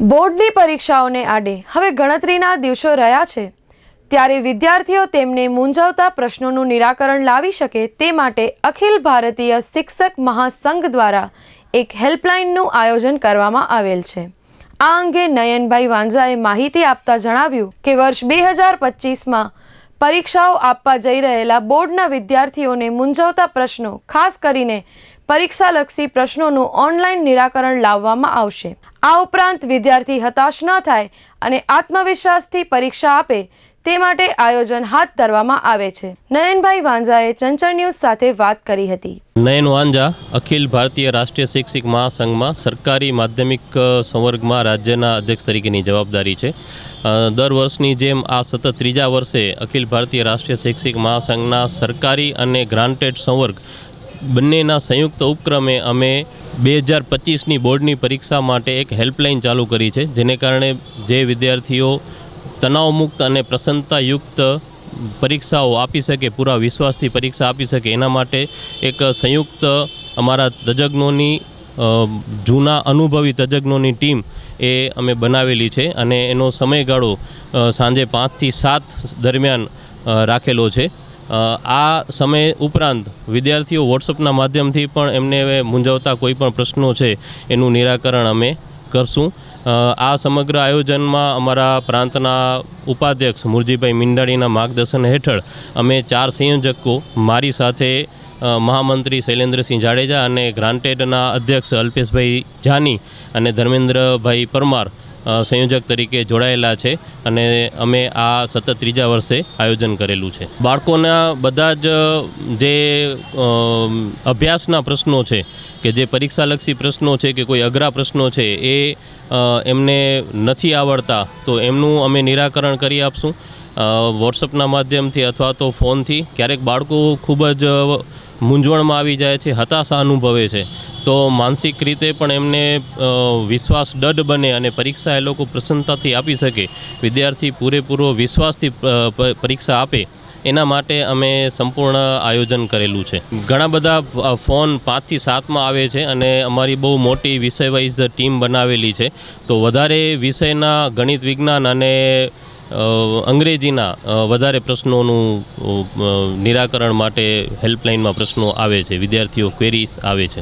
બોર્ડની પરીક્ષાઓને આડે હવે ગણતરીના દિવસો રહ્યા છે, ત્યારે વિદ્યાર્થીઓ તેમને મૂંઝવતા પ્રશ્નોનું નિરાકરણ લાવી શકે તે માટે અખિલ ભારતીય શિક્ષક મહાસંઘ દ્વારા એક હેલ્પલાઇનનું આયોજન કરવામાં આવેલ છે। આ અંગે નયનભાઈ વાંઝાએ માહિતી આપતા જણાવ્યું કે વર્ષ 2025માં પરીક્ષાઓ આપવા જઈ રહેલા બોર્ડના વિદ્યાર્થીઓને મૂંઝવતા પ્રશ્નો, ખાસ કરીને પરીક્ષાલક્ષી પ્રશ્નોનું ઓનલાઈન નિરાકરણ લાવવામાં આવશે। આ ઉપરાંત વિદ્યાર્થી હતાશ ન થાય અને આત્મવિશ્વાસથી પરીક્ષા આપે તે માટે આયોજન હાથ ધરવામાં આવે છે। નયનભાઈ વાંઝાએ ચંચળ ન્યૂઝ સાથે વાત કરી હતી। નયન વાંઝા અખિલ ભારતીય રાષ્ટ્રીય શિક્ષક મહાસંઘમાં સરકારી માધ્યમિક સંવર્ગમાં રાજ્યના અધ્યક્ષ તરીકેની જવાબદારી છે। દર વર્ષની જેમ આ સતત ત્રીજા વર્ષે અખિલ ભારતીય રાષ્ટ્રીય શિક્ષક મહાસંઘના સરકારી અને ગ્રાન્ટેડ સંવર્ગ બંનેના સંયુક્ત ઉપક્રમે અમે 2025ની બોર્ડની પરીક્ષા માટે એક હેલ્પલાઇન ચાલુ કરી છે, જેને કારણે જે વિદ્યાર્થીઓ તણાવમુક્ત અને પ્રસન્નતાયુક્ત પરીક્ષાઓ આપી શકે, પૂરા વિશ્વાસથી પરીક્ષા આપી શકે, એના માટે એક સંયુક્ત અમારા તજજ્ઞોની જૂના અનુભવી તજજ્ઞોની ટીમ એ અમે બનાવેલી છે અને એનો સમયગાળો સાંજે 5 થી 7 દરમિયાન રાખેલો છે। આ સમય ઉપરાંત વિદ્યાર્થીઓ વોટ્સઅપના માધ્યમથી પણ એમને મૂંઝવતા કોઈ પણ પ્રશ્નો છે એનું નિરાકરણ અમે કરશું। આ સમગ્ર આયોજનમાં અમારા પ્રાંતના ઉપાધ્યક્ષ મુરજીભાઈ મિંડાળીના માર્ગદર્શન હેઠળ અમે 4 સંયોજકો, મારી સાથે મહામંત્રી શૈલેન્દ્રસિંહ જાડેજા અને ગ્રાન્ટેડના અધ્યક્ષ અલ્પેશભાઈ જાની અને ધર્મેન્દ્રભાઈ પરમાર સંયોજક તરીકે જોડાયેલા છે અને અમે આ સતત ત્રીજા વર્ષે આયોજન કરેલું છે। બાળકોના બધા જ જે અભ્યાસના પ્રશ્નો છે કે જે પરીક્ષાલક્ષી પ્રશ્નો છે કે કોઈ અઘરા પ્રશ્નો છે એ એમને નથી આવડતા તો એમનું અમે નિરાકરણ કરી આપશું વોટ્સઅપના માધ્યમથી અથવા તો ફોનથી। ક્યારેક બાળકો ખૂબ જ મૂંઝવણમાં આવી જાય છે, હતાશા અનુભવે છે, તો માનસિક રીતે પણ એમને વિશ્વાસ દઢ બને અને પરીક્ષા એ લોકો પ્રસન્નતાથી આપી શકે, વિદ્યાર્થી પૂરેપૂરો વિશ્વાસથી પરીક્ષા આપે, એના માટે અમે સંપૂર્ણ આયોજન કરેલું છે। ઘણા બધા ફોન 5 થી 7માં આવે છે અને અમારી બહુ મોટી વિષય વાઇઝ ટીમ બનાવેલી છે, તો વધારે વિષયના ગણિત, વિજ્ઞાન અને અંગ્રેજીના વધારે પ્રશ્નોનું નિરાકરણ માટે હેલ્પલાઇનમાં પ્રશ્નો આવે છે, વિદ્યાર્થીઓ ક્વેરીઝ આવે છે।